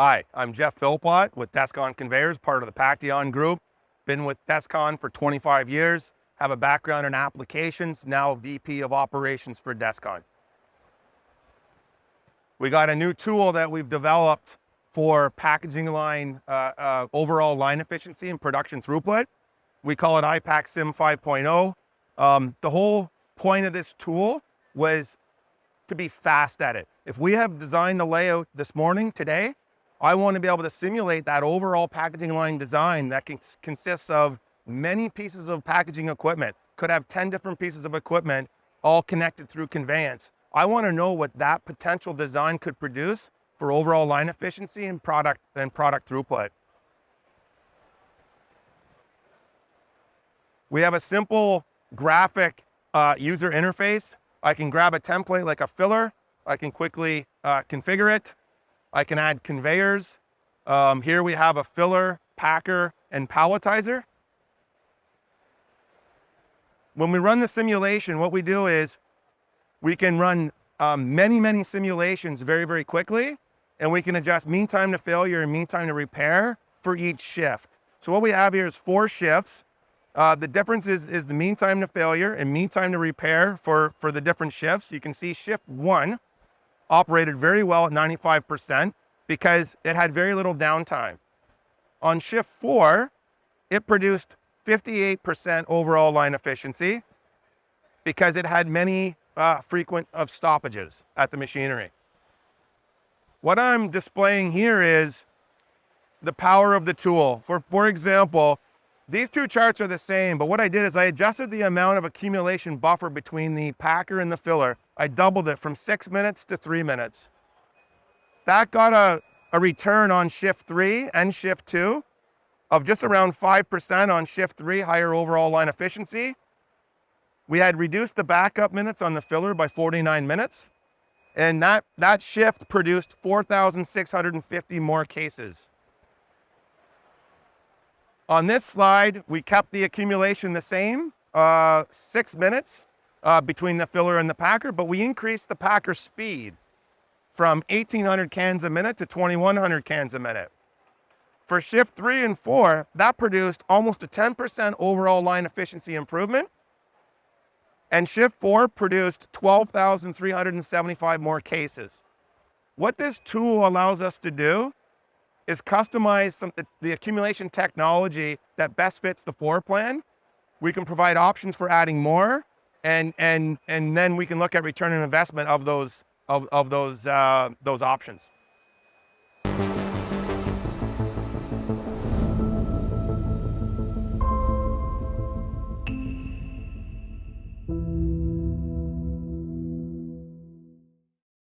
Hi, I'm Jeff Philpott with Descon Conveyors, part of the Pacteon Group. Been with Descon for 25 years, have a background in applications, now VP of Operations for Descon. We got a new tool that we've developed for packaging line, overall line efficiency and production throughput. We call it iPack Sim 5.0. The whole point of this tool was to be fast at it. If we have designed the layout this morning, today, I want to be able to simulate that overall packaging line design that consists of many pieces of packaging equipment. Could have 10 different pieces of equipment all connected through conveyance. I want to know what that potential design could produce for overall line efficiency and product throughput. We have a simple graphic user interface. I can grab a template like a filler. I can quickly configure it. I can add conveyors. Here we have a filler, packer, and palletizer. When we run the simulation, what we do is we can run many simulations very quickly, and we can adjust mean time to failure and mean time to repair for each shift. So what we have here is 4 shifts. The difference is the mean time to failure and mean time to repair for the different shifts. You can see shift 1 operated very well at 95% because it had very little downtime. On shift 4, it produced 58% overall line efficiency because it had many frequent of stoppages at the machinery. What I'm displaying here is the power of the tool. For example, these two charts are the same, but what I did is I adjusted the amount of accumulation buffer between the packer and the filler. I doubled it from 6 minutes to 3 minutes. That got a return on shift 3 and shift 2 of just around 5% on shift 3, higher overall line efficiency. We had reduced the backup minutes on the filler by 49 minutes, and that shift produced 4,650 more cases. On this slide, we kept the accumulation the same, 6 minutes between the filler and the packer, but we increased the packer speed from 1,800 cans a minute to 2,100 cans a minute. For shift 3 and 4, that produced almost a 10% overall line efficiency improvement, and shift 4 produced 12,375 more cases. What this tool allows us to do is customize the accumulation technology that best fits the floor plan. We can provide options for adding more, and then we can look at return on investment of those options.